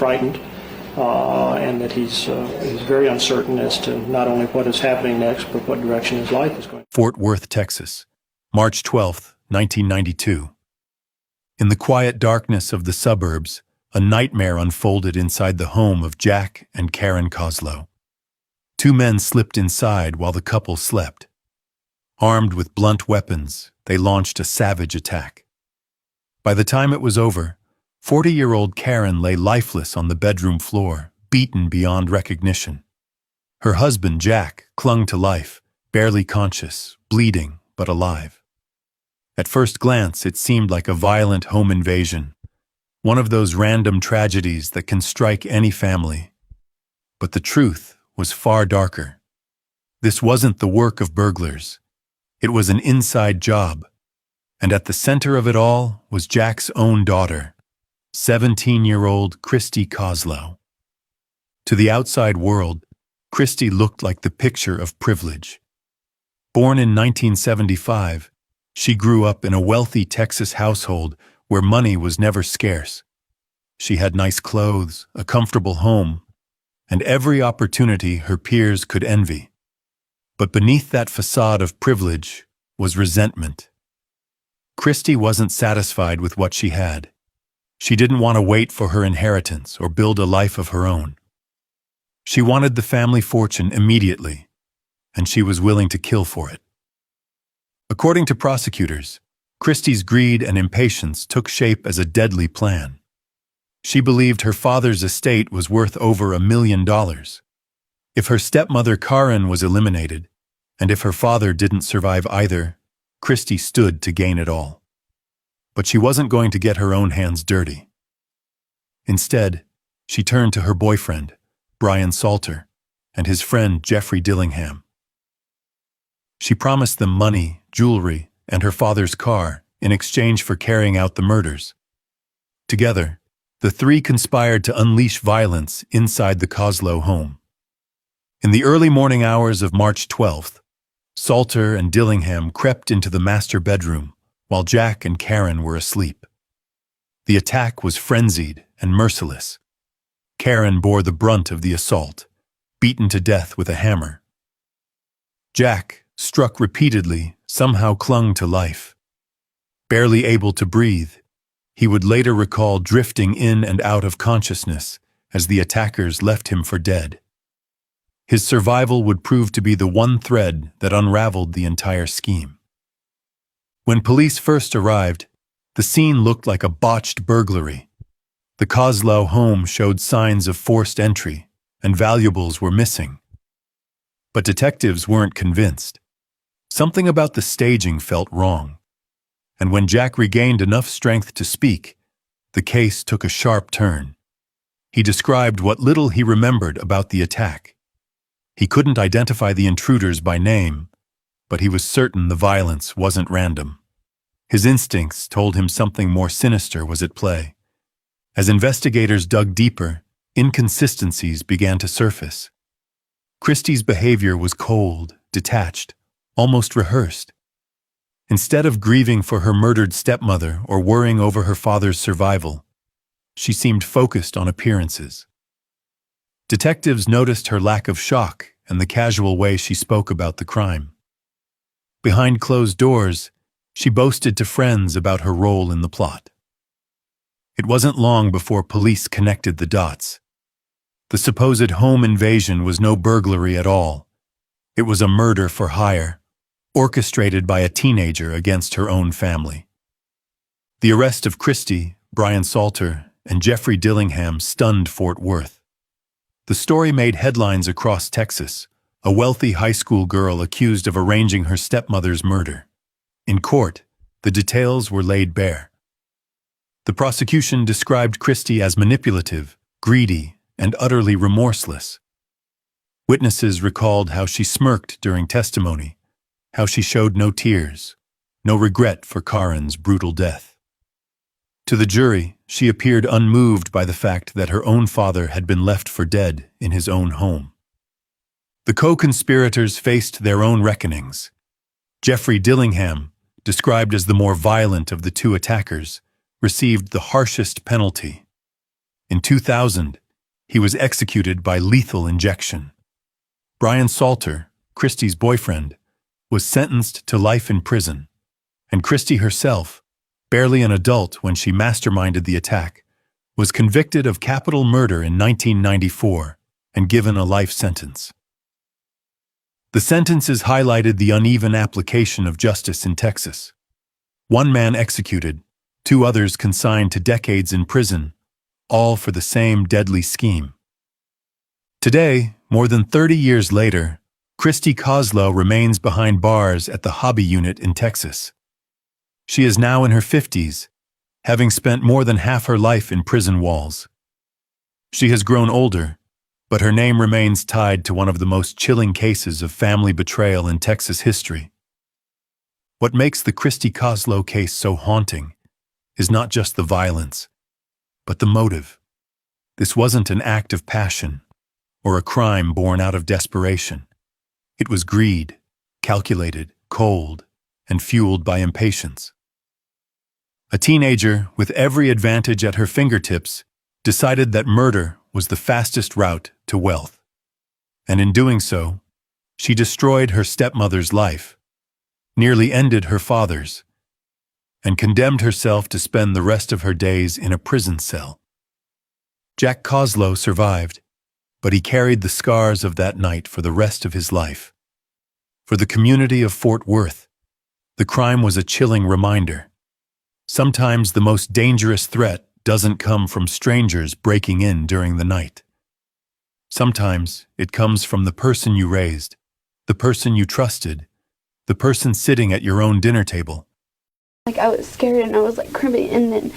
frightened, and that he's very uncertain as to not only what is happening next, but what direction his life is going. Fort Worth, Texas, March 12, 1992. In the quiet darkness of the suburbs, a nightmare unfolded inside the home of Jack and Karen Kozlow. Two men slipped inside while the couple slept. Armed with blunt weapons, they launched a savage attack. By the time it was over, 40-year-old Karen lay lifeless on the bedroom floor, beaten beyond recognition. Her husband, Jack, clung to life, barely conscious, bleeding, but alive. At first glance, it seemed like a violent home invasion, one of those random tragedies that can strike any family. But the truth was far darker. This wasn't the work of burglars. It was an inside job. And at the center of it all was Jack's own daughter, 17-year-old Christy Kozlow. To the outside world, Christy looked like the picture of privilege. Born in 1975, she grew up in a wealthy Texas household where money was never scarce. She had nice clothes, a comfortable home, and every opportunity her peers could envy. But beneath that facade of privilege was resentment. Christy wasn't satisfied with what she had. She didn't want to wait for her inheritance or build a life of her own. She wanted the family fortune immediately, and she was willing to kill for it. According to prosecutors, Christy's greed and impatience took shape as a deadly plan. She believed her father's estate was worth over $1 million. If her stepmother Karen was eliminated, and if her father didn't survive either, Christy stood to gain it all. But she wasn't going to get her own hands dirty. Instead, she turned to her boyfriend, Brian Salter, and his friend Jeffrey Dillingham. She promised them money, jewelry, and her father's car in exchange for carrying out the murders. Together, the three conspired to unleash violence inside the Kozlow home. In the early morning hours of March 12th, Salter and Dillingham crept into the master bedroom while Jack and Karen were asleep. The attack was frenzied and merciless. Karen bore the brunt of the assault, beaten to death with a hammer. Jack, struck repeatedly, somehow clung to life. Barely able to breathe, he would later recall drifting in and out of consciousness as the attackers left him for dead. His survival would prove to be the one thread that unraveled the entire scheme. When police first arrived, the scene looked like a botched burglary. The Kozlow home showed signs of forced entry, and valuables were missing. But detectives weren't convinced. Something about the staging felt wrong. And when Jack regained enough strength to speak, the case took a sharp turn. He described what little he remembered about the attack. He couldn't identify the intruders by name, but he was certain the violence wasn't random. His instincts told him something more sinister was at play. As investigators dug deeper, inconsistencies began to surface. Christy's behavior was cold, detached, almost rehearsed. Instead of grieving for her murdered stepmother or worrying over her father's survival, she seemed focused on appearances. Detectives noticed her lack of shock and the casual way she spoke about the crime. Behind closed doors, she boasted to friends about her role in the plot. It wasn't long before police connected the dots. The supposed home invasion was no burglary at all. It was a murder for hire, orchestrated by a teenager against her own family. The arrest of Christy, Brian Salter, and Jeffrey Dillingham stunned Fort Worth. The story made headlines across Texas, a wealthy high school girl accused of arranging her stepmother's murder. In court, the details were laid bare. The prosecution described Christy as manipulative, greedy, and utterly remorseless. Witnesses recalled how she smirked during testimony, how she showed no tears, no regret for Karen's brutal death. To the jury, she appeared unmoved by the fact that her own father had been left for dead in his own home. The co-conspirators faced their own reckonings. Jeffrey Dillingham, described as the more violent of the two attackers, received the harshest penalty. In 2000, he was executed by lethal injection. Brian Salter, Christie's boyfriend, was sentenced to life in prison, and Christie herself, barely an adult when she masterminded the attack, was convicted of capital murder in 1994 and given a life sentence. The sentences highlighted the uneven application of justice in Texas. One man executed, 2 others consigned to decades in prison, all for the same deadly scheme. Today, more than 30 years later, Christie Kozlow remains behind bars at the Hobby Unit in Texas. She is now in her 50s, having spent more than half her life in prison walls. She has grown older, but her name remains tied to one of the most chilling cases of family betrayal in Texas history. What makes the Christie Kozlow case so haunting is not just the violence, but the motive. This wasn't an act of passion or a crime born out of desperation. It was greed, calculated, cold, and fueled by impatience. A teenager with every advantage at her fingertips decided that murder was the fastest route to wealth. And in doing so, she destroyed her stepmother's life, nearly ended her father's, and condemned herself to spend the rest of her days in a prison cell. Jack Kozlow survived, but he carried the scars of that night for the rest of his life. For the community of Fort Worth, the crime was a chilling reminder. Sometimes the most dangerous threat doesn't come from strangers breaking in during the night. Sometimes it comes from the person you raised, the person you trusted, the person sitting at your own dinner table. Like, I was scared and I was like cribbing, and then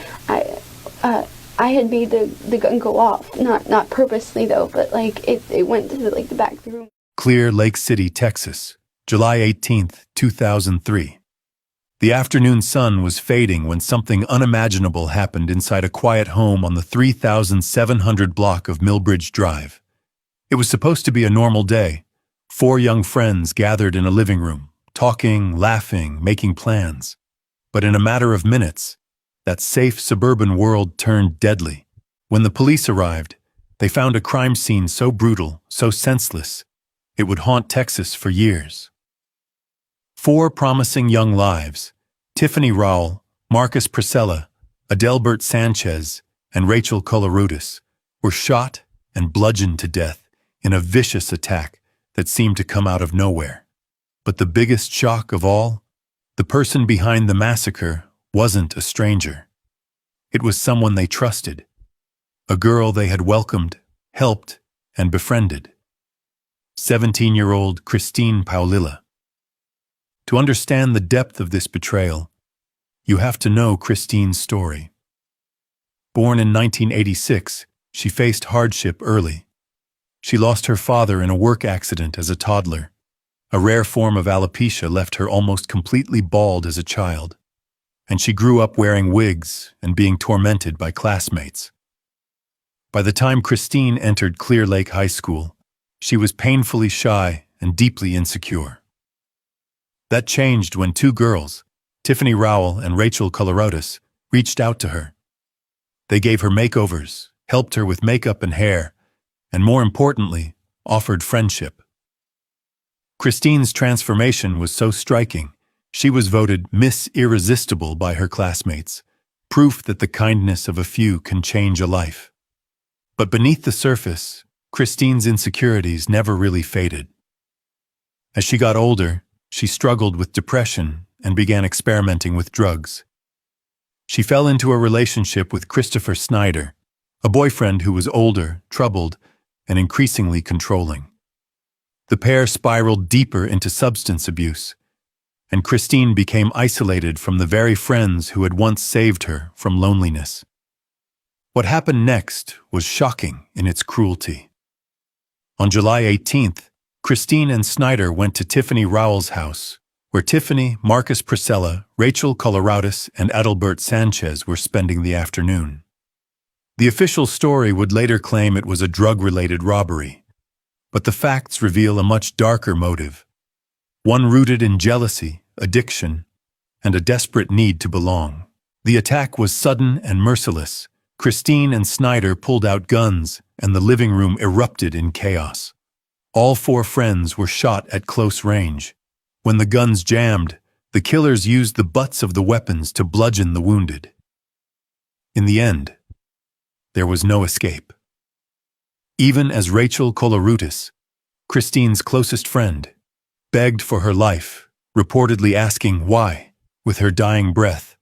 I had made the gun go off, not purposely though, but like it went to the back of the room. Clear Lake City, Texas, July 18th, 2003. The afternoon sun was fading when something unimaginable happened inside a quiet home on the 3700 block of Millbridge Drive. It was supposed to be a normal day. 4 young friends gathered in a living room, talking, laughing, making plans. But in a matter of minutes, that safe suburban world turned deadly. When the police arrived, they found a crime scene so brutal, so senseless, it would haunt Texas for years. 4 promising young lives, Tiffany Rowell, Marcus Priscilla, Adelbert Sanchez, and Rachel Colarutis, were shot and bludgeoned to death in a vicious attack that seemed to come out of nowhere. But the biggest shock of all, the person behind the massacre wasn't a stranger. It was someone they trusted, a girl they had welcomed, helped, and befriended. 17-year-old Christine Paulilla. To understand the depth of this betrayal, you have to know Christine's story. Born in 1986, she faced hardship early. She lost her father in a work accident as a toddler. A rare form of alopecia left her almost completely bald as a child, and she grew up wearing wigs and being tormented by classmates. By the time Christine entered Clear Lake High School, she was painfully shy and deeply insecure. That changed when 2 girls, Tiffany Rowell and Rachel Colarutis, reached out to her. They gave her makeovers, helped her with makeup and hair, and more importantly, offered friendship. Christine's transformation was so striking, she was voted Miss Irresistible by her classmates, proof that the kindness of a few can change a life. But beneath the surface, Christine's insecurities never really faded. As she got older, she struggled with depression and began experimenting with drugs. She fell into a relationship with Christopher Snyder, a boyfriend who was older, troubled, and increasingly controlling. The pair spiraled deeper into substance abuse, and Christine became isolated from the very friends who had once saved her from loneliness. What happened next was shocking in its cruelty. On July 18th, Christine and Snyder went to Tiffany Rowell's house, where Tiffany, Marcus Priscilla, Rachel Colarutis, and Adelbert Sanchez were spending the afternoon. The official story would later claim it was a drug-related robbery, but the facts reveal a much darker motive, one rooted in jealousy, addiction, and a desperate need to belong. The attack was sudden and merciless, Christine and Snyder pulled out guns, and the living room erupted in chaos. All four friends were shot at close range. When the guns jammed, the killers used the butts of the weapons to bludgeon the wounded. In the end, there was no escape. Even as Rachel Koloroutis, Christine's closest friend, begged for her life, reportedly asking why, with her dying breath,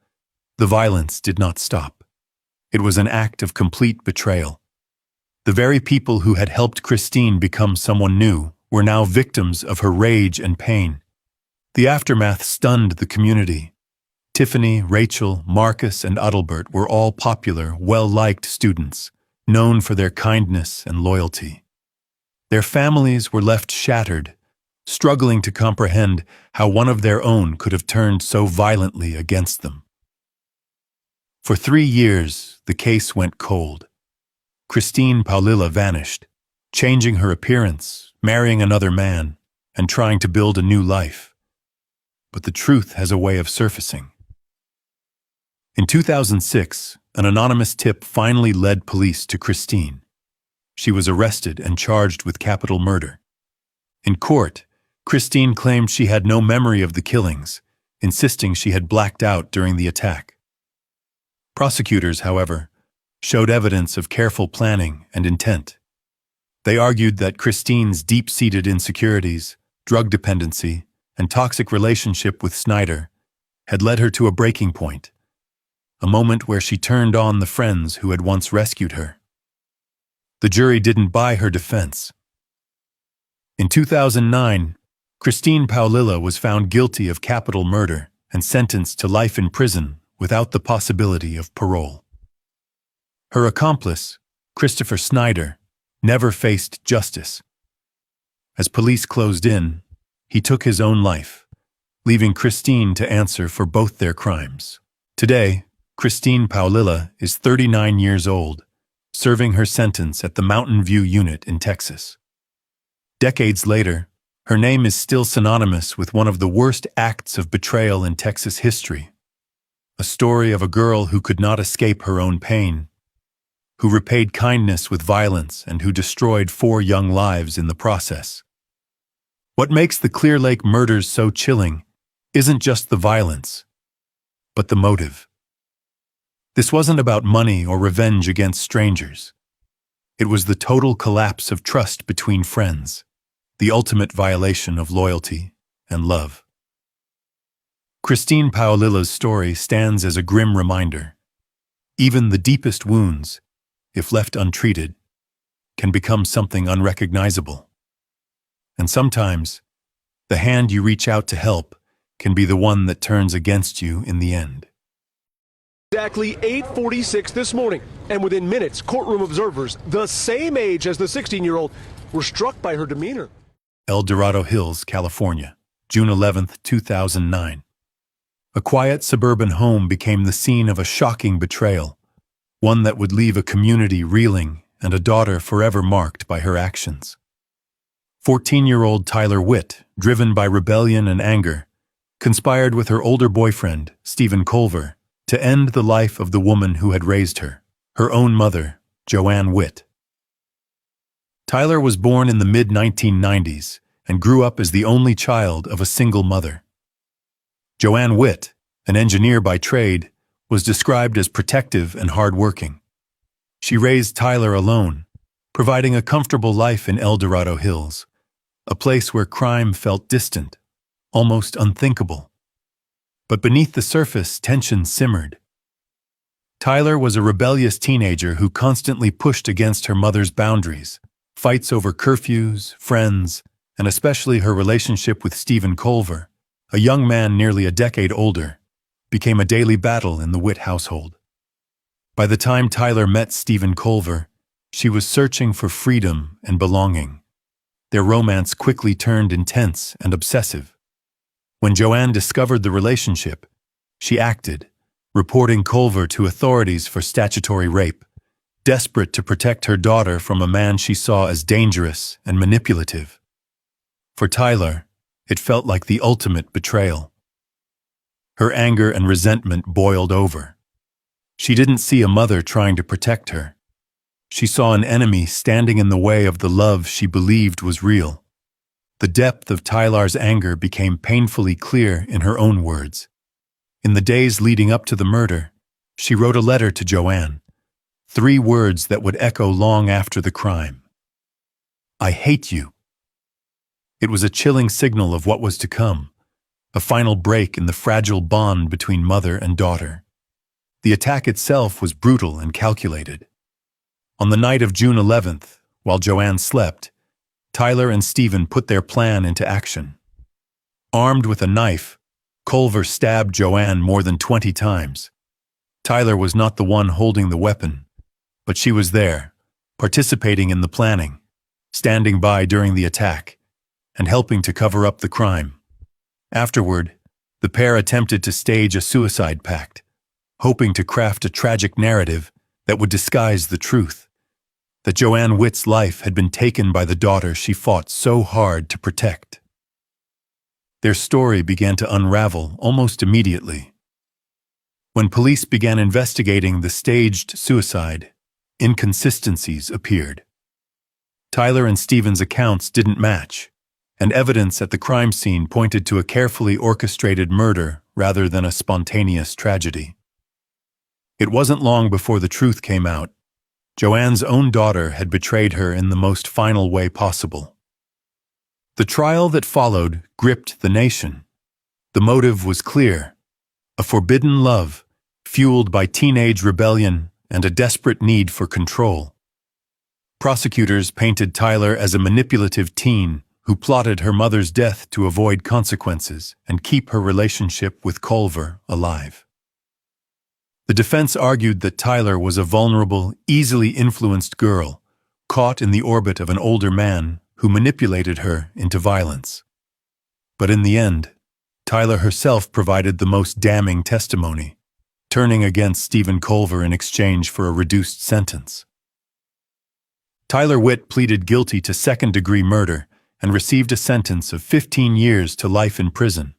the violence did not stop. It was an act of complete betrayal. The very people who had helped Christine become someone new were now victims of her rage and pain. The aftermath stunned the community. Tiffany, Rachel, Marcus, and Adalbert were all popular, well-liked students, known for their kindness and loyalty. Their families were left shattered, struggling to comprehend how one of their own could have turned so violently against them. For 3 years, the case went cold. Christine Paulilla vanished, changing her appearance, marrying another man, and trying to build a new life. But the truth has a way of surfacing. In 2006, an anonymous tip finally led police to Christine. She was arrested and charged with capital murder. In court, Christine claimed she had no memory of the killings, insisting she had blacked out during the attack. Prosecutors, however, showed evidence of careful planning and intent. They argued that Christine's deep-seated insecurities, drug dependency, and toxic relationship with Snyder had led her to a breaking point, a moment where she turned on the friends who had once rescued her. The jury didn't buy her defense. In 2009, Christine Paulilla was found guilty of capital murder and sentenced to life in prison without the possibility of parole. Her accomplice, Christopher Snyder, never faced justice. As police closed in, he took his own life, leaving Christine to answer for both their crimes. Today, Christine Paulilla is 39 years old, serving her sentence at the Mountain View Unit in Texas. Decades later, her name is still synonymous with one of the worst acts of betrayal in Texas history. A story of a girl who could not escape her own pain, who repaid kindness with violence and who destroyed 4 young lives in the process. What makes the Clear Lake murders so chilling isn't just the violence, but the motive. This wasn't about money or revenge against strangers. It was the total collapse of trust between friends, the ultimate violation of loyalty and love. Christine Paulilla's story stands as a grim reminder. Even the deepest wounds, if left untreated, can become something unrecognizable. And sometimes, the hand you reach out to help can be the one that turns against you in the end. Exactly 8:46 this morning, and within minutes, courtroom observers, the same age as the 16-year-old, were struck by her demeanor. El Dorado Hills, California, June 11, 2009. A quiet suburban home became the scene of a shocking betrayal, one that would leave a community reeling and a daughter forever marked by her actions. 14-year-old Tyler Witt, driven by rebellion and anger, conspired with her older boyfriend, Stephen Culver, to end the life of the woman who had raised her, her own mother, Joanne Witt. Tyler was born in the mid-1990s and grew up as the only child of a single mother. Joanne Witt, an engineer by trade, was described as protective and hardworking. She raised Tyler alone, providing a comfortable life in El Dorado Hills, a place where crime felt distant, almost unthinkable. But beneath the surface, tension simmered. Tyler was a rebellious teenager who constantly pushed against her mother's boundaries. Fights over curfews, friends, and especially her relationship with Stephen Culver, a young man nearly a decade older, became a daily battle in the Witt household. By the time Tyler met Stephen Culver, she was searching for freedom and belonging. Their romance quickly turned intense and obsessive. When Joanne discovered the relationship, she acted, reporting Culver to authorities for statutory rape, desperate to protect her daughter from a man she saw as dangerous and manipulative. For Tyler, it felt like the ultimate betrayal. Her anger and resentment boiled over. She didn't see a mother trying to protect her. She saw an enemy standing in the way of the love she believed was real. The depth of Tylar's anger became painfully clear in her own words. In the days leading up to the murder, she wrote a letter to Joanne, 3 words that would echo long after the crime. I hate you. It was a chilling signal of what was to come, a final break in the fragile bond between mother and daughter. The attack itself was brutal and calculated. On the night of June 11th, while Joanne slept, Tyler and Stephen put their plan into action. Armed with a knife, Culver stabbed Joanne more than 20 times. Tyler was not the one holding the weapon, but she was there, participating in the planning, standing by during the attack, and helping to cover up the crime. Afterward, the pair attempted to stage a suicide pact, hoping to craft a tragic narrative that would disguise the truth, that Joanne Witt's life had been taken by the daughter she fought so hard to protect. Their story began to unravel almost immediately. When police began investigating the staged suicide, inconsistencies appeared. Tyler and Stephen's accounts didn't match, and evidence at the crime scene pointed to a carefully orchestrated murder rather than a spontaneous tragedy. It wasn't long before the truth came out. Joanne's own daughter had betrayed her in the most final way possible. The trial that followed gripped the nation. The motive was clear: a forbidden love, fueled by teenage rebellion and a desperate need for control. Prosecutors painted Tyler as a manipulative teen who plotted her mother's death to avoid consequences and keep her relationship with Culver alive. The defense argued that Tyler was a vulnerable, easily influenced girl, caught in the orbit of an older man who manipulated her into violence. But in the end, Tyler herself provided the most damning testimony, turning against Stephen Culver in exchange for a reduced sentence. Tyler Witt pleaded guilty to second-degree murder and received a sentence of 15 years to life in prison.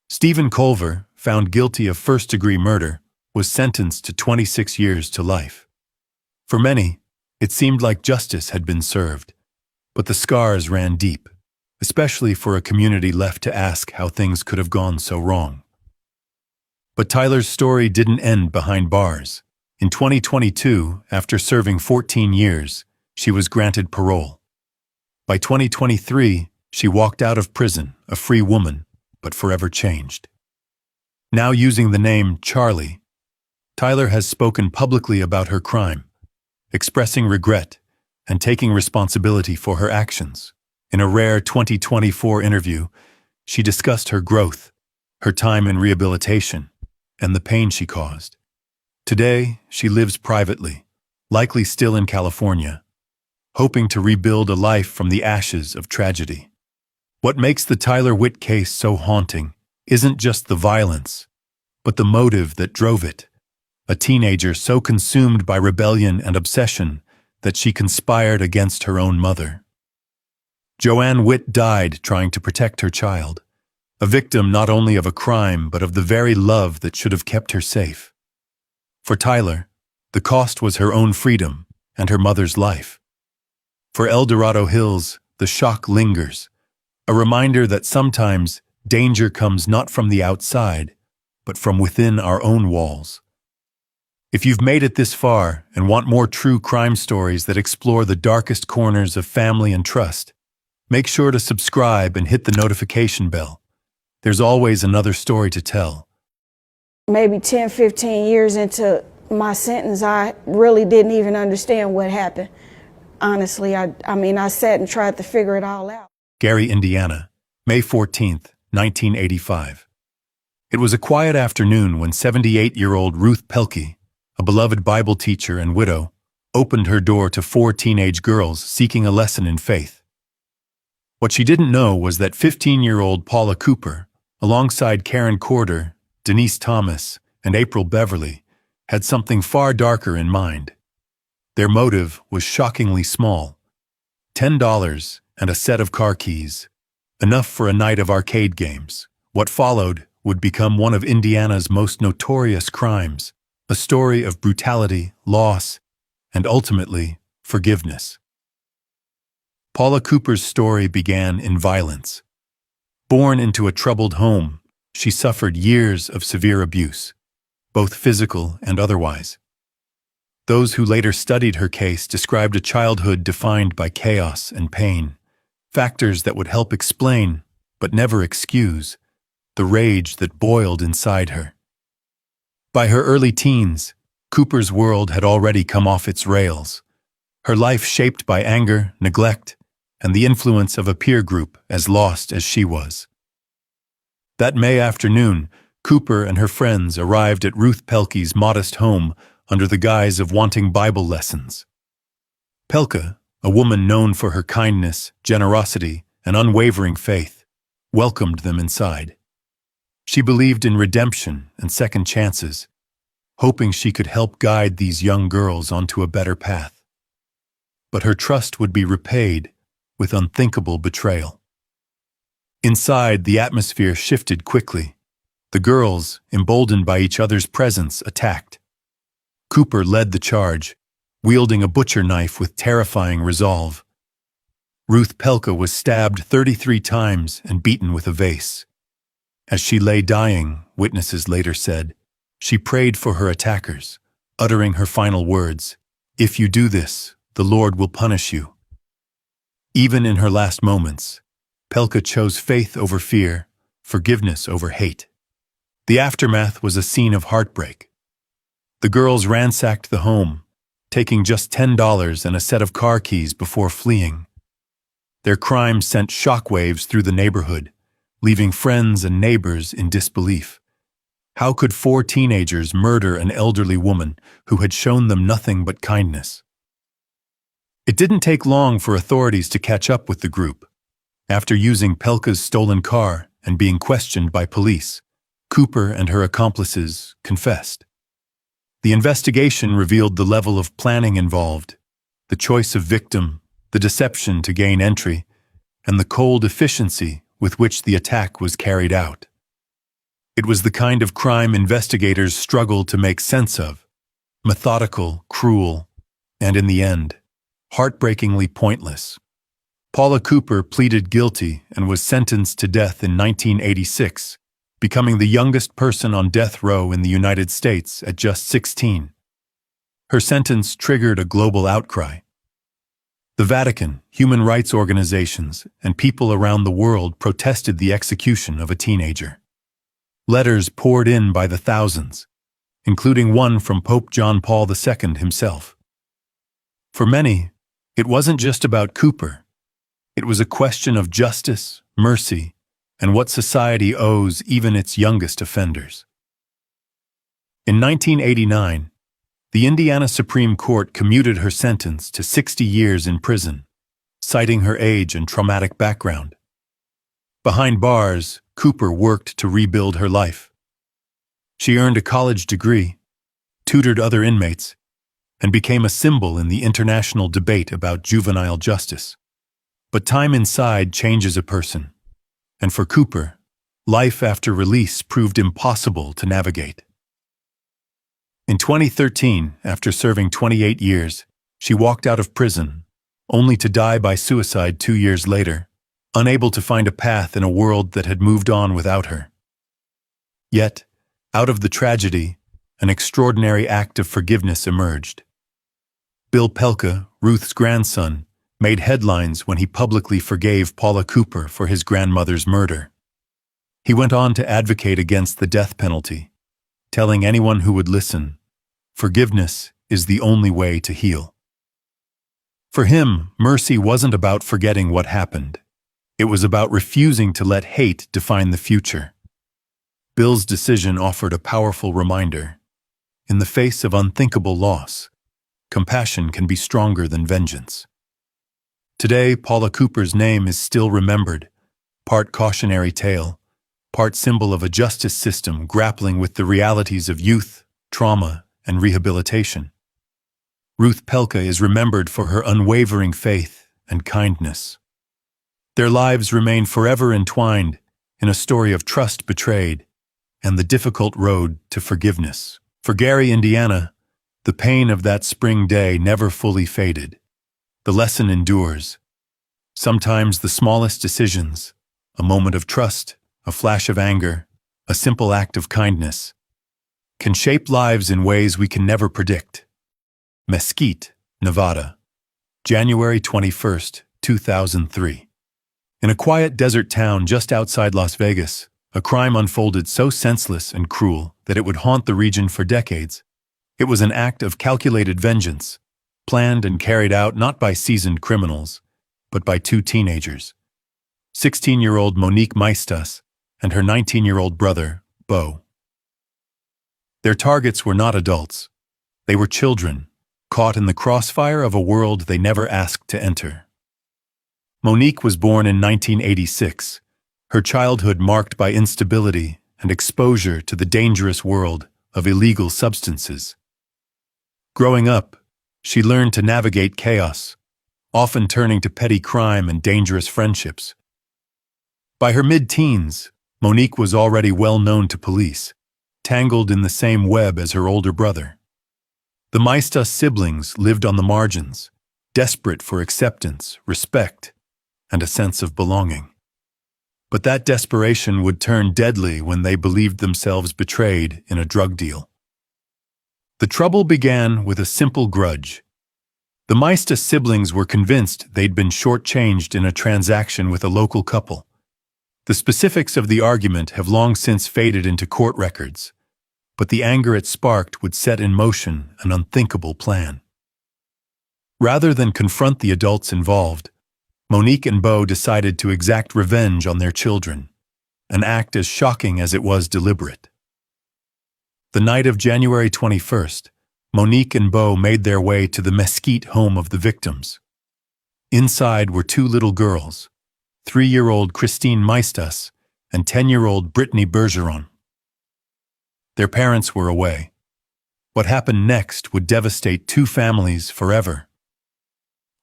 Stephen Culver, found guilty of first-degree murder, was sentenced to 26 years to life. For many, it seemed like justice had been served, but the scars ran deep, especially for a community left to ask how things could have gone so wrong. But Tyler's story didn't end behind bars. In 2022, after serving 14 years, she was granted parole. By 2023, she walked out of prison, a free woman, but forever changed. Now using the name Charlie, Tyler has spoken publicly about her crime, expressing regret and taking responsibility for her actions. In a rare 2024 interview, she discussed her growth, her time in rehabilitation, and the pain she caused. Today, she lives privately, likely still in California, hoping to rebuild a life from the ashes of tragedy. What makes the Tyler Witt case so haunting isn't just the violence, but the motive that drove it. A teenager so consumed by rebellion and obsession that she conspired against her own mother. Joanne Witt died trying to protect her child, a victim not only of a crime but of the very love that should have kept her safe. For Tyler, the cost was her own freedom and her mother's life. For El Dorado Hills, the shock lingers, a reminder that sometimes danger comes not from the outside, but from within our own walls. If you've made it this far and want more true crime stories that explore the darkest corners of family and trust, make sure to subscribe and hit the notification bell. There's always another story to tell. Maybe 10, 15 years into my sentence, I really didn't even understand what happened. Honestly, I sat and tried to figure it all out. Gary, Indiana, May 14th, 1985. It was a quiet afternoon when 78-year-old Ruth Pelkey, a beloved Bible teacher and widow, opened her door to 4 teenage girls seeking a lesson in faith. What she didn't know was that 15-year-old Paula Cooper, alongside Karen Corder, Denise Thomas, and April Beverly, had something far darker in mind. Their motive was shockingly small: $10 and a set of car keys, enough for a night of arcade games. What followed would become one of Indiana's most notorious crimes, a story of brutality, loss, and ultimately, forgiveness. Paula Cooper's story began in violence. Born into a troubled home, she suffered years of severe abuse, both physical and otherwise. Those who later studied her case described a childhood defined by chaos and pain, factors that would help explain, but never excuse, the rage that boiled inside her. By her early teens, Cooper's world had already come off its rails, her life shaped by anger, neglect, and the influence of a peer group as lost as she was. That May afternoon, Cooper and her friends arrived at Ruth Pelkey's modest home under the guise of wanting Bible lessons. Pelkey, a woman known for her kindness, generosity, and unwavering faith, welcomed them inside. She believed in redemption and second chances, hoping she could help guide these young girls onto a better path. But her trust would be repaid with unthinkable betrayal. Inside, the atmosphere shifted quickly. The girls, emboldened by each other's presence, attacked. Cooper led the charge, wielding a butcher knife with terrifying resolve. Ruth Pelkey was stabbed 33 times and beaten with a vase. As she lay dying, witnesses later said, she prayed for her attackers, uttering her final words, "If you do this, the Lord will punish you." Even in her last moments, Pelkey chose faith over fear, forgiveness over hate. The aftermath was a scene of heartbreak. The girls ransacked the home, taking just $10 and a set of car keys before fleeing. Their crime sent shockwaves through the neighborhood, leaving friends and neighbors in disbelief. How could 4 teenagers murder an elderly woman who had shown them nothing but kindness? It didn't take long for authorities to catch up with the group. After using Pelkey's stolen car and being questioned by police, Cooper and her accomplices confessed. The investigation revealed the level of planning involved, the choice of victim, the deception to gain entry, and the cold efficiency with which the attack was carried out. It was the kind of crime investigators struggled to make sense of, methodical, cruel, and in the end, heartbreakingly pointless. Paula Cooper pleaded guilty and was sentenced to death in 1986, becoming the youngest person on death row in the United States at just 16. Her sentence triggered a global outcry. The Vatican, human rights organizations, and people around the world protested the execution of a teenager. Letters poured in by the thousands, including one from Pope John Paul II himself. For many, it wasn't just about Cooper. It was a question of justice, mercy, and what society owes even its youngest offenders. In 1989, the Indiana Supreme Court commuted her sentence to 60 years in prison, citing her age and traumatic background. Behind bars, Cooper worked to rebuild her life. She earned a college degree, tutored other inmates, and became a symbol in the international debate about juvenile justice. But time inside changes a person, and for Cooper, life after release proved impossible to navigate. In 2013, after serving 28 years, she walked out of prison, only to die by suicide 2 years later, unable to find a path in a world that had moved on without her. Yet, out of the tragedy, an extraordinary act of forgiveness emerged. Bill Pelkey, Ruth's grandson, made headlines when he publicly forgave Paula Cooper for his grandmother's murder. He went on to advocate against the death penalty, telling anyone who would listen, "Forgiveness is the only way to heal." For him, mercy wasn't about forgetting what happened. It was about refusing to let hate define the future. Bill's decision offered a powerful reminder. In the face of unthinkable loss, compassion can be stronger than vengeance. Today, Paula Cooper's name is still remembered, part cautionary tale, part symbol of a justice system grappling with the realities of youth, trauma, and rehabilitation. Ruth Pelkey is remembered for her unwavering faith and kindness. Their lives remain forever entwined in a story of trust betrayed and the difficult road to forgiveness For Gary, Indiana, the pain of that spring day never fully faded. The lesson endures. Sometimes the smallest decisions, a moment of trust, a flash of anger, a simple act of kindness, can shape lives in ways we can never predict. Mesquite, Nevada, January 21st, 2003. In a quiet desert town just outside Las Vegas, a crime unfolded so senseless and cruel that it would haunt the region for decades. It was an act of calculated vengeance, planned and carried out not by seasoned criminals, but by two teenagers, 16-year-old Monique Maestas and her 19-year-old brother, Bo. Their targets were not adults. They were children, caught in the crossfire of a world they never asked to enter. Monique was born in 1986, her childhood marked by instability and exposure to the dangerous world of illegal substances. Growing up, she learned to navigate chaos, often turning to petty crime and dangerous friendships. By her mid-teens, Monique was already well known to police, tangled in the same web as her older brother. The Maestas siblings lived on the margins, desperate for acceptance, respect, and a sense of belonging. But that desperation would turn deadly when they believed themselves betrayed in a drug deal. The trouble began with a simple grudge. The Maestas siblings were convinced they'd been shortchanged in a transaction with a local couple. The specifics of the argument have long since faded into court records, but the anger it sparked would set in motion an unthinkable plan. Rather than confront the adults involved, Monique and Bo decided to exact revenge on their children, an act as shocking as it was deliberate. The night of January 21st, Monique and Bo made their way to the Mesquite home of the victims. Inside were two little girls, 3-year-old Christine Maestas and 10-year-old Brittany Bergeron. Their parents were away. What happened next would devastate two families forever.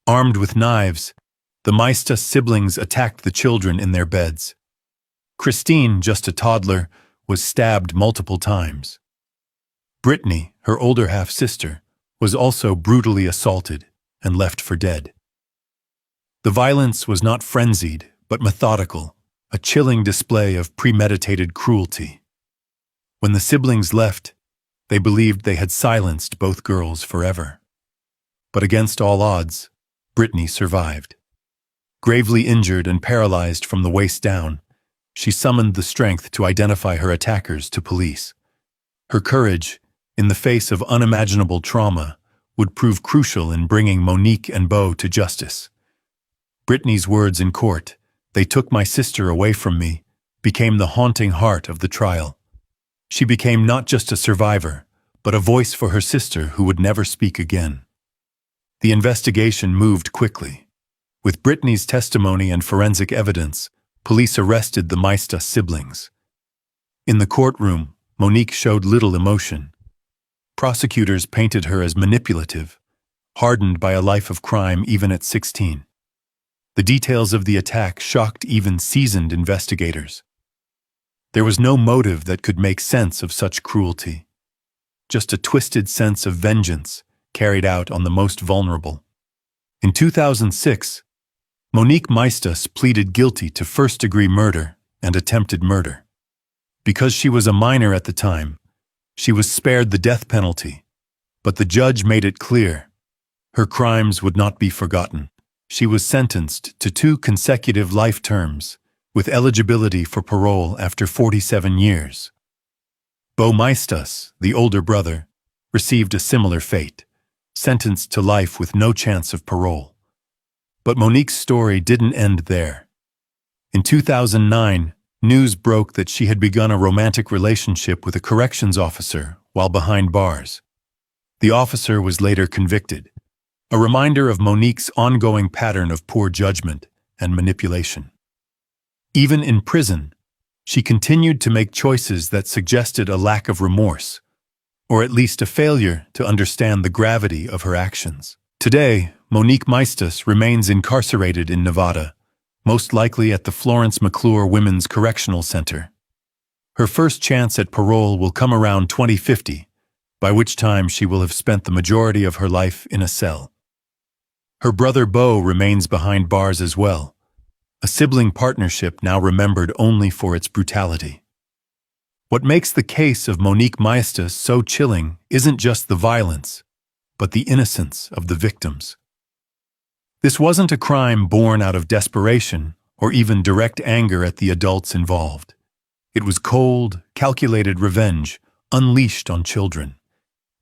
Armed with knives, the Maestas siblings attacked the children in their beds. Christine, just a toddler, was stabbed multiple times. Brittany, her older half-sister, was also brutally assaulted and left for dead. The violence was not frenzied, but methodical, a chilling display of premeditated cruelty. When the siblings left, they believed they had silenced both girls forever. But against all odds, Brittany survived. Gravely injured and paralyzed from the waist down, she summoned the strength to identify her attackers to police. Her courage, in the face of unimaginable trauma, would prove crucial in bringing Monique and Bo to justice. Brittany's words in court, "They took my sister away from me," became the haunting heart of the trial. She became not just a survivor, but a voice for her sister who would never speak again. The investigation moved quickly. With Brittany's testimony and forensic evidence, police arrested the Maestas siblings. In the courtroom, Monique showed little emotion. Prosecutors painted her as manipulative, hardened by a life of crime even at 16. The details of the attack shocked even seasoned investigators. There was no motive that could make sense of such cruelty, just a twisted sense of vengeance carried out on the most vulnerable. In 2006, Monique Maestas pleaded guilty to first-degree murder and attempted murder. Because she was a minor at the time, she was spared the death penalty, but the judge made it clear her crimes would not be forgotten. She was sentenced to 2 consecutive life terms, with eligibility for parole after 47 years. Bo Maestas, the older brother, received a similar fate, sentenced to life with no chance of parole. But Monique's story didn't end there. In 2009, news broke that she had begun a romantic relationship with a corrections officer while behind bars. The officer was later convicted, a reminder of Monique's ongoing pattern of poor judgment and manipulation. Even in prison, she continued to make choices that suggested a lack of remorse, or at least a failure to understand the gravity of her actions. Today, Monique Maestas remains incarcerated in Nevada, most likely at the Florence McClure Women's Correctional Center. Her first chance at parole will come around 2050, by which time she will have spent the majority of her life in a cell. Her brother Beau remains behind bars as well, a sibling partnership now remembered only for its brutality. What makes the case of Monique Maestas so chilling isn't just the violence, but the innocence of the victims. This wasn't a crime born out of desperation or even direct anger at the adults involved. It was cold, calculated revenge unleashed on children.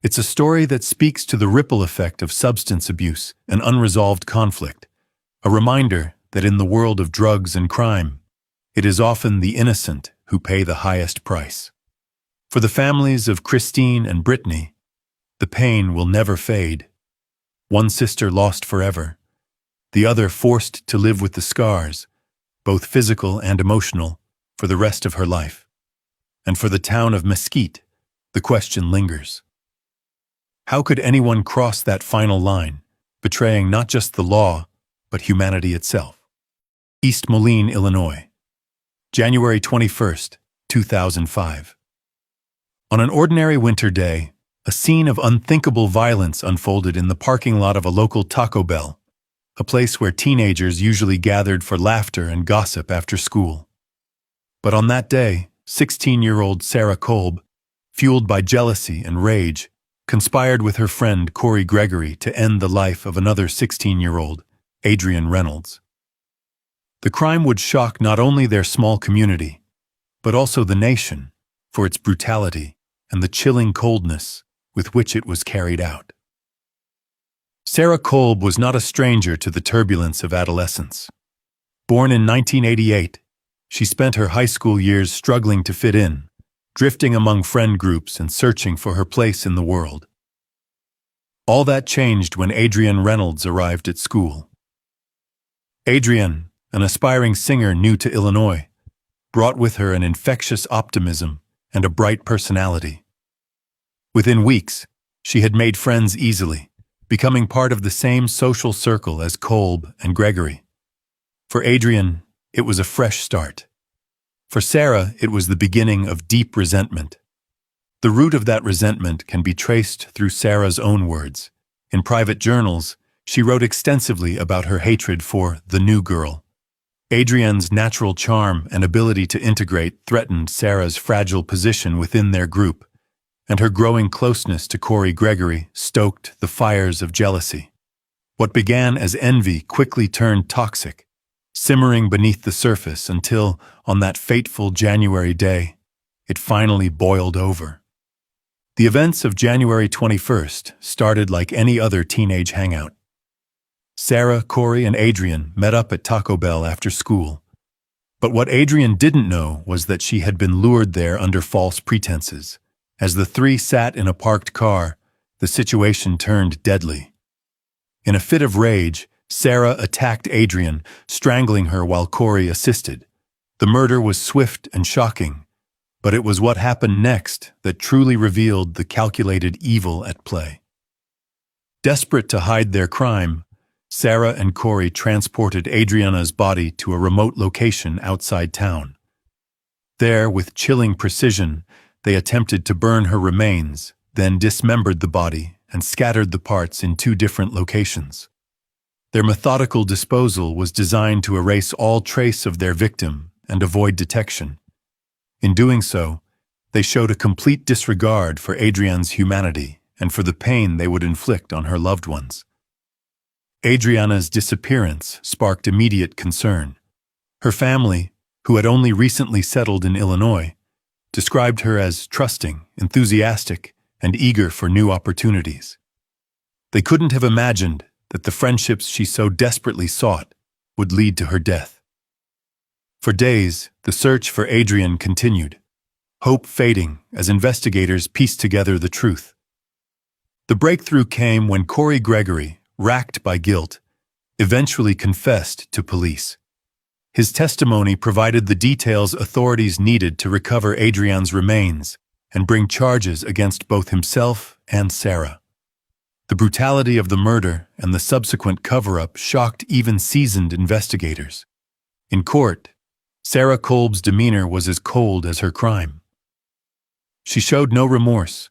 It's a story that speaks to the ripple effect of substance abuse and unresolved conflict, a reminder that in the world of drugs and crime, it is often the innocent who pay the highest price. For the families of Christine and Brittany, the pain will never fade. One sister lost forever, the other forced to live with the scars, both physical and emotional, for the rest of her life. And for the town of Mesquite, the question lingers. How could anyone cross that final line, betraying not just the law, but humanity itself? East Moline, Illinois, January 21st, 2005. On an ordinary winter day, a scene of unthinkable violence unfolded in the parking lot of a local Taco Bell, a place where teenagers usually gathered for laughter and gossip after school. But on that day, 16-year-old Sarah Kolb, fueled by jealousy and rage, conspired with her friend Corey Gregory to end the life of another 16-year-old, Adrian Reynolds. The crime would shock not only their small community, but also the nation for its brutality and the chilling coldness with which it was carried out. Sarah Kolb was not a stranger to the turbulence of adolescence. Born in 1988, she spent her high school years struggling to fit in, drifting among friend groups and searching for her place in the world. All that changed when Adrian Reynolds arrived at school. Adrian, an aspiring singer new to Illinois, brought with her an infectious optimism and a bright personality. Within weeks, she had made friends easily, becoming part of the same social circle as Kolb and Gregory. For Adrian, it was a fresh start. For Sarah, it was the beginning of deep resentment. The root of that resentment can be traced through Sarah's own words. In private journals, she wrote extensively about her hatred for the new girl. Adrian's natural charm and ability to integrate threatened Sarah's fragile position within their group, and her growing closeness to Corey Gregory stoked the fires of jealousy. What began as envy quickly turned toxic, simmering beneath the surface until, on that fateful January day, it finally boiled over. The events of January 21st started like any other teenage hangout. Sarah, Corey, and Adrian met up at Taco Bell after school. But what Adrian didn't know was that she had been lured there under false pretenses. As the three sat in a parked car, the situation turned deadly. In a fit of rage, Sarah attacked Adrian, strangling her while Corey assisted. The murder was swift and shocking, but it was what happened next that truly revealed the calculated evil at play. Desperate to hide their crime, Sarah and Corey transported Adriana's body to a remote location outside town. There, with chilling precision, they attempted to burn her remains, then dismembered the body and scattered the parts in two different locations. Their methodical disposal was designed to erase all trace of their victim and avoid detection. In doing so, they showed a complete disregard for Adriana's humanity and for the pain they would inflict on her loved ones. Adriana's disappearance sparked immediate concern. Her family, who had only recently settled in Illinois, described her as trusting, enthusiastic, and eager for new opportunities. They couldn't have imagined that the friendships she so desperately sought would lead to her death. For days, the search for Adrian continued, hope fading as investigators pieced together the truth. The breakthrough came when Corey Gregory, racked by guilt, eventually confessed to police. His testimony provided the details authorities needed to recover Adriana's remains and bring charges against both himself and Sarah. The brutality of the murder and the subsequent cover-up shocked even seasoned investigators. In court, Sarah Kolb's demeanor was as cold as her crime. She showed no remorse,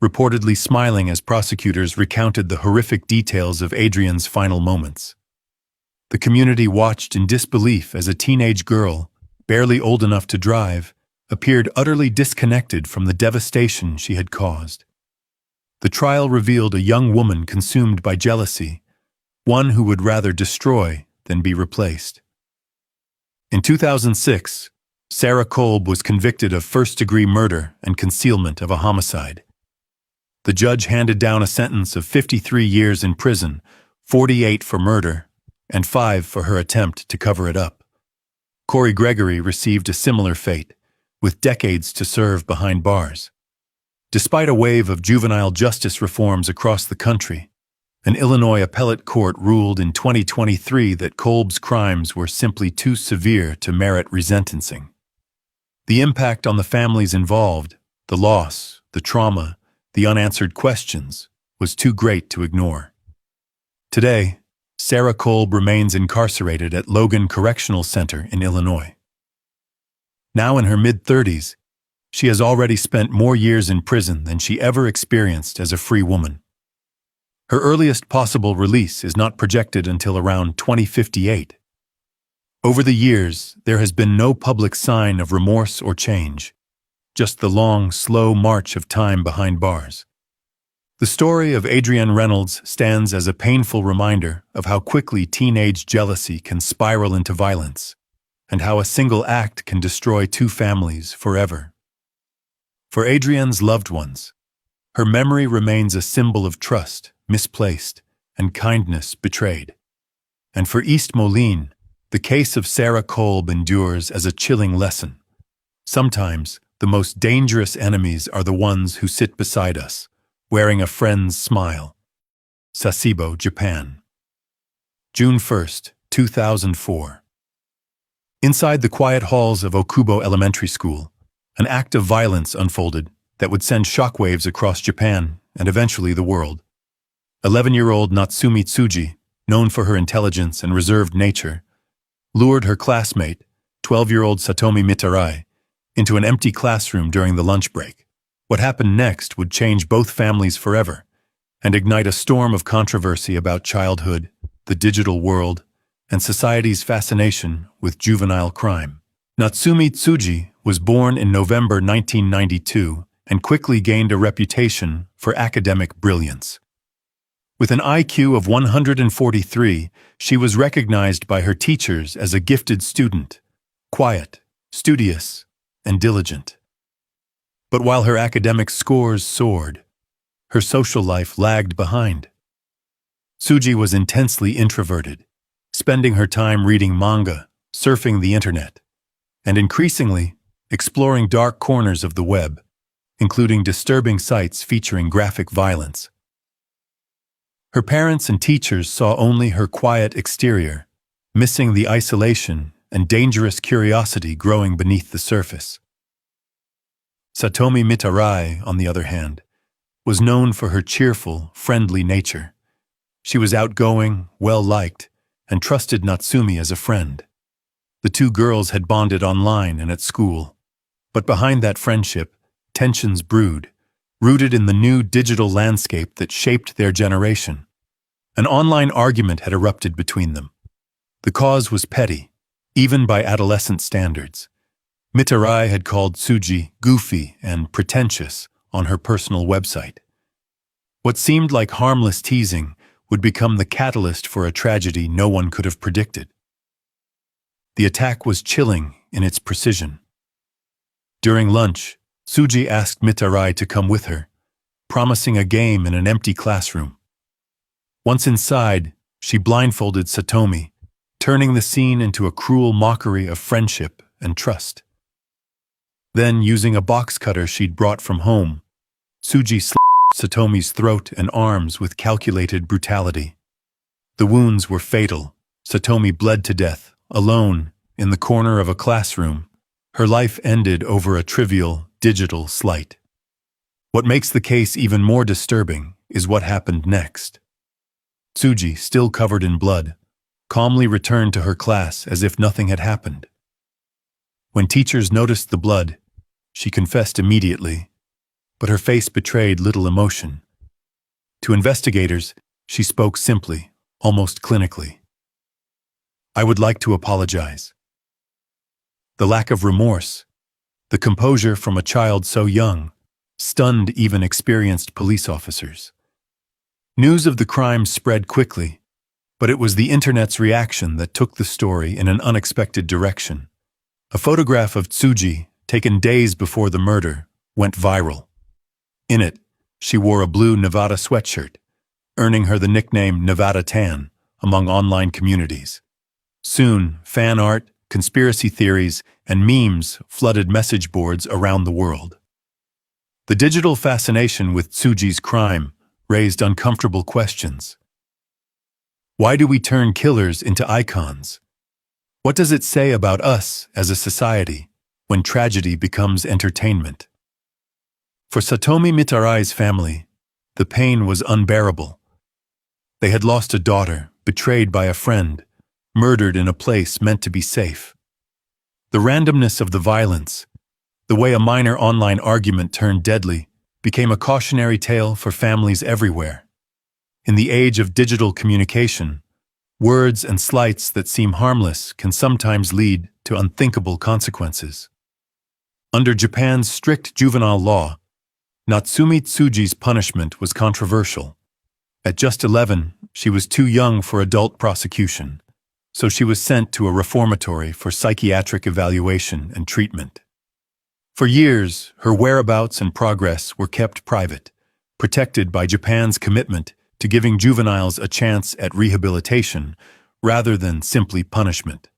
reportedly smiling as prosecutors recounted the horrific details of Adrian's final moments. The community watched in disbelief as a teenage girl, barely old enough to drive, appeared utterly disconnected from the devastation she had caused. The trial revealed a young woman consumed by jealousy, one who would rather destroy than be replaced. In 2006, Sarah Kolb was convicted of first-degree murder and concealment of a homicide. The judge handed down a sentence of 53 years in prison, 48 for murder, and 5 for her attempt to cover it up. Corey Gregory received a similar fate, with decades to serve behind bars. Despite a wave of juvenile justice reforms across the country, an Illinois appellate court ruled in 2023 that Kolb's crimes were simply too severe to merit resentencing. The impact on the families involved, the loss, the trauma, the unanswered questions, was too great to ignore. Today, Sarah Kolb remains incarcerated at Logan Correctional Center in Illinois. Now in her mid-30s, she has already spent more years in prison than she ever experienced as a free woman. Her earliest possible release is not projected until around 2058. Over the years, there has been no public sign of remorse or change, just the long, slow march of time behind bars. The story of Adrienne Reynolds stands as a painful reminder of how quickly teenage jealousy can spiral into violence, and how a single act can destroy two families forever. For Adrienne's loved ones, her memory remains a symbol of trust misplaced and kindness betrayed. And for East Moline, the case of Sarah Kolb endures as a chilling lesson. Sometimes, the most dangerous enemies are the ones who sit beside us, wearing a friend's smile. Sasebo, Japan. June 1, 2004. Inside the quiet halls of Okubo Elementary School, an act of violence unfolded that would send shockwaves across Japan and eventually the world. 11-year-old Natsumi Tsuji, known for her intelligence and reserved nature, lured her classmate, 12-year-old Satomi Mitarai, into an empty classroom during the lunch break. What happened next would change both families forever and ignite a storm of controversy about childhood, the digital world, and society's fascination with juvenile crime. Natsumi Tsuji was born in November 1992 and quickly gained a reputation for academic brilliance. With an IQ of 143, she was recognized by her teachers as a gifted student, quiet, studious, and diligent. But while her academic scores soared, her social life lagged behind. Tsuji was intensely introverted, spending her time reading manga, surfing the internet, and increasingly exploring dark corners of the web, including disturbing sites featuring graphic violence. Her parents and teachers saw only her quiet exterior, missing the isolation and dangerous curiosity growing beneath the surface. Satomi Mitarai, on the other hand, was known for her cheerful, friendly nature. She was outgoing, well-liked, and trusted Natsumi as a friend. The two girls had bonded online and at school, but behind that friendship, tensions brewed, rooted in the new digital landscape that shaped their generation. An online argument had erupted between them. The cause was petty, even by adolescent standards. Mitarai had called Tsuji goofy and pretentious on her personal website. What seemed like harmless teasing would become the catalyst for a tragedy no one could have predicted. The attack was chilling in its precision. During lunch, Tsuji asked Mitarai to come with her, promising a game in an empty classroom. Once inside, she blindfolded Satomi, turning the scene into a cruel mockery of friendship and trust. Then, using a box cutter she'd brought from home, Tsuji slit Satomi's throat and arms with calculated brutality. The wounds were fatal. Satomi bled to death, alone, in the corner of a classroom. Her life ended over a trivial, digital slight. What makes the case even more disturbing is what happened next. Tsuji, still covered in blood, calmly returned to her class as if nothing had happened. When teachers noticed the blood, she confessed immediately, but her face betrayed little emotion. To investigators, she spoke simply, almost clinically. "I would like to apologize." The lack of remorse, the composure from a child so young, stunned even experienced police officers. News of the crime spread quickly, but it was the internet's reaction that took the story in an unexpected direction. A photograph of Tsuji, taken days before the murder, went viral. In it, she wore a blue Nevada sweatshirt, earning her the nickname Nevada Tan among online communities. Soon, fan art, conspiracy theories, and memes flooded message boards around the world. The digital fascination with Tsuji's crime raised uncomfortable questions. Why do we turn killers into icons? What does it say about us as a society when tragedy becomes entertainment? For Satomi Mitarai's family, the pain was unbearable. They had lost a daughter, betrayed by a friend, murdered in a place meant to be safe. The randomness of the violence, the way a minor online argument turned deadly, became a cautionary tale for families everywhere. In the age of digital communication, words and slights that seem harmless can sometimes lead to unthinkable consequences. Under Japan's strict juvenile law, Natsumi Tsuji's punishment was controversial. At just 11, she was too young for adult prosecution, so she was sent to a reformatory for psychiatric evaluation and treatment. For years, her whereabouts and progress were kept private, protected by Japan's commitment to giving juveniles a chance at rehabilitation rather than simply punishment.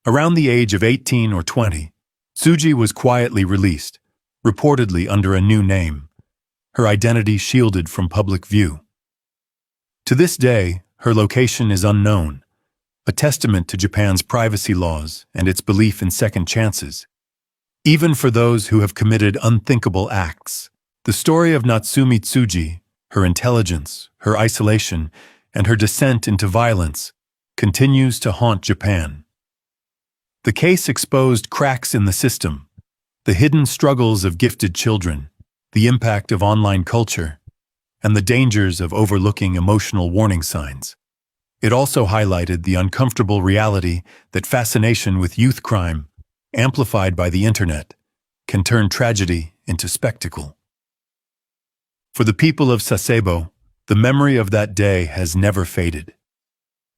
Around the age of 18 or 20, Tsuji was quietly released, reportedly under a new name, her identity shielded from public view. To this day, her location is unknown, a testament to Japan's privacy laws and its belief in second chances. Even for those who have committed unthinkable acts, the story of Natsumi Tsuji, her intelligence, her isolation, and her descent into violence, continues to haunt Japan. The case exposed cracks in the system, the hidden struggles of gifted children, the impact of online culture, and the dangers of overlooking emotional warning signs. It also highlighted the uncomfortable reality that fascination with youth crime, amplified by the internet, can turn tragedy into spectacle. For the people of Sasebo, the memory of that day has never faded.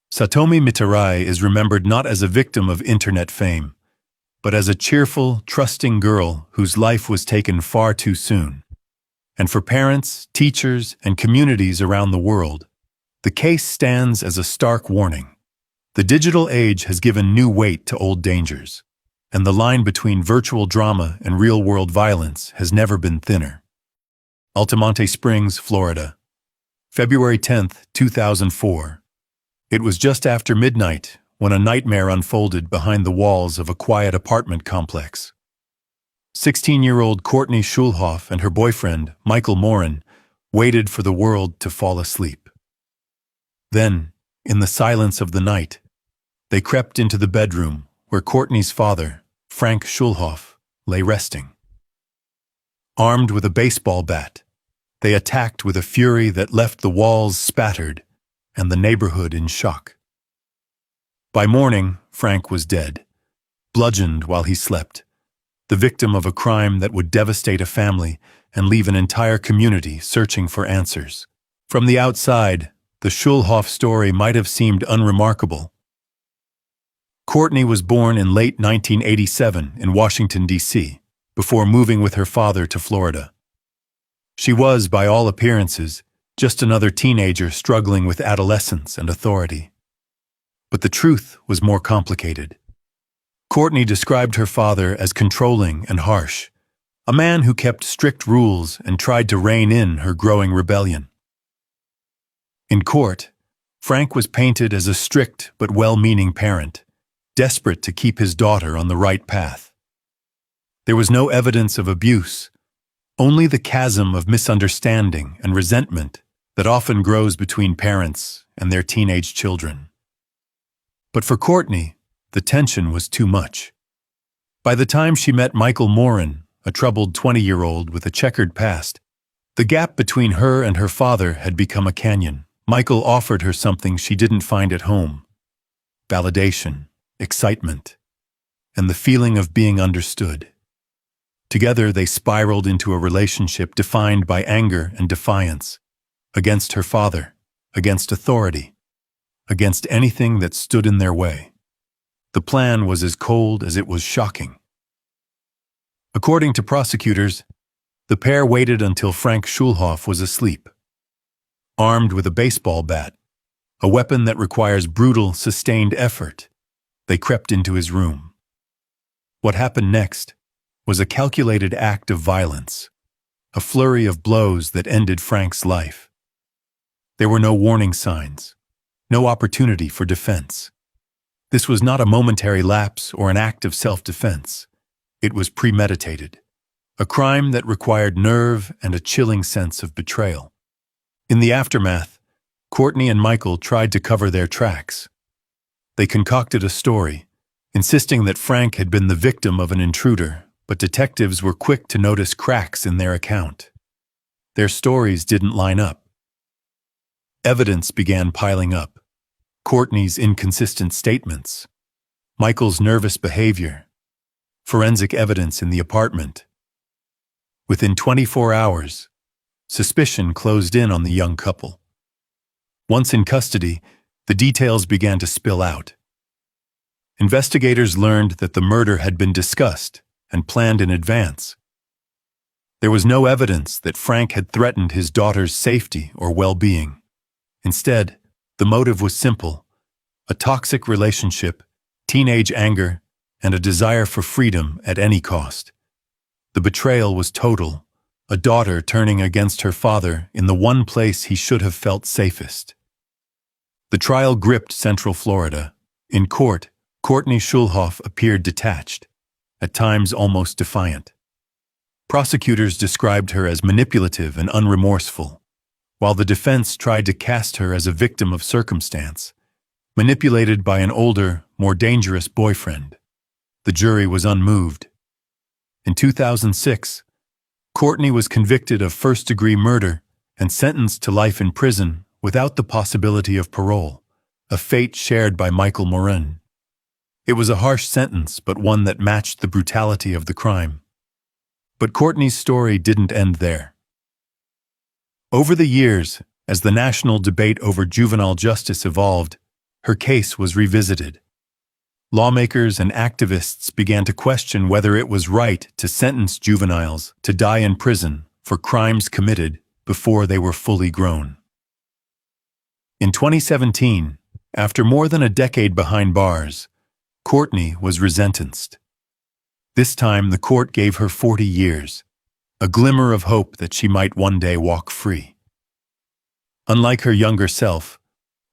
Satomi Mitarai is remembered not as a victim of internet fame, but as a cheerful, trusting girl whose life was taken far too soon. And for parents, teachers, and communities around the world, the case stands as a stark warning. The digital age has given new weight to old dangers, and the line between virtual drama and real-world violence has never been thinner. Altamonte Springs, Florida, February 10, 2004. It was just after midnight when a nightmare unfolded behind the walls of a quiet apartment complex. 16-year-old Courtney Schulhoff and her boyfriend, Michael Morin, waited for the world to fall asleep. Then, in the silence of the night, they crept into the bedroom where Courtney's father, Frank Schulhoff, lay resting. Armed with a baseball bat, they attacked with a fury that left the walls spattered and the neighborhood in shock. By morning, Frank was dead, bludgeoned while he slept, the victim of a crime that would devastate a family and leave an entire community searching for answers. From the outside, the Schulhoff story might have seemed unremarkable. Courtney was born in late 1987 in Washington, D.C., before moving with her father to Florida. She was, by all appearances, just another teenager struggling with adolescence and authority. But the truth was more complicated. Courtney described her father as controlling and harsh, a man who kept strict rules and tried to rein in her growing rebellion. In court, Frank was painted as a strict but well-meaning parent, desperate to keep his daughter on the right path. There was no evidence of abuse, only the chasm of misunderstanding and resentment that often grows between parents and their teenage children. But for Courtney, the tension was too much. By the time she met Michael Morin, a troubled 20-year-old with a checkered past. The gap between her and her father had become a canyon. Michael offered her something she didn't find at home: validation, excitement, and the feeling of being understood. Together, they spiraled into a relationship defined by anger and defiance, against her father, against authority, against anything that stood in their way. The plan was as cold as it was shocking. According to prosecutors, the pair waited until Frank Schulhoff was asleep. Armed with a baseball bat, a weapon that requires brutal, sustained effort, they crept into his room. What happened next was a calculated act of violence, a flurry of blows that ended Frank's life. There were no warning signs, no opportunity for defense. This was not a momentary lapse or an act of self-defense. It was premeditated, a crime that required nerve and a chilling sense of betrayal. In the aftermath, Courtney and Michael tried to cover their tracks. They concocted a story, insisting that Frank had been the victim of an intruder, but detectives were quick to notice cracks in their account. Their stories didn't line up. Evidence began piling up: Courtney's inconsistent statements, Michael's nervous behavior, forensic evidence in the apartment. Within 24 hours, suspicion closed in on the young couple. Once in custody, the details began to spill out. Investigators learned that the murder had been discussed and planned in advance. There was no evidence that Frank had threatened his daughter's safety or well-being. Instead, the motive was simple: a toxic relationship, teenage anger, and a desire for freedom at any cost. The betrayal was total, a daughter turning against her father in the one place he should have felt safest. The trial gripped Central Florida. In court, Courtney Schulhoff appeared detached, at times almost defiant. Prosecutors described her as manipulative and unremorseful, while the defense tried to cast her as a victim of circumstance, manipulated by an older, more dangerous boyfriend. The jury was unmoved. In 2006, Courtney was convicted of first-degree murder and sentenced to life in prison without the possibility of parole, a fate shared by Michael Morin. It was a harsh sentence, but one that matched the brutality of the crime. But Courtney's story didn't end there. Over the years, as the national debate over juvenile justice evolved, her case was revisited. Lawmakers and activists began to question whether it was right to sentence juveniles to die in prison for crimes committed before they were fully grown. In 2017, after more than a decade behind bars, Courtney was resentenced. This time, the court gave her 40 years, a glimmer of hope that she might one day walk free. Unlike her younger self,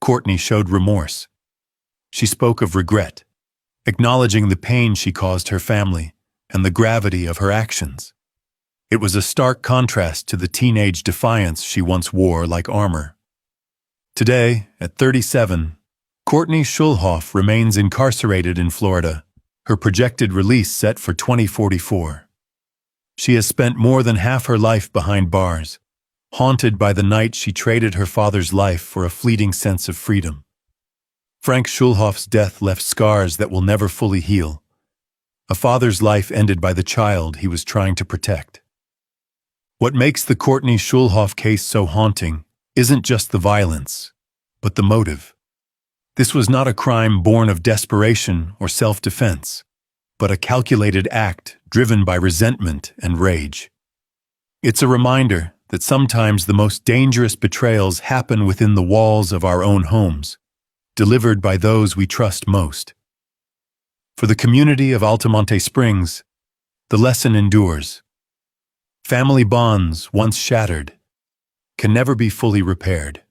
Courtney showed remorse. She spoke of regret, acknowledging the pain she caused her family and the gravity of her actions. It was a stark contrast to the teenage defiance she once wore like armor. Today, at 37, Courtney Schulhoff remains incarcerated in Florida, her projected release set for 2044. She has spent more than half her life behind bars, haunted by the night she traded her father's life for a fleeting sense of freedom. Frank Schulhoff's death left scars that will never fully heal. A father's life ended by the child he was trying to protect. What makes the Courtney Schulhoff case so haunting isn't just the violence, but the motive. This was not a crime born of desperation or self-defense, but a calculated act driven by resentment and rage. It's a reminder that sometimes the most dangerous betrayals happen within the walls of our own homes, delivered by those we trust most. For the community of Altamonte Springs, the lesson endures. Family bonds, once shattered, can never be fully repaired.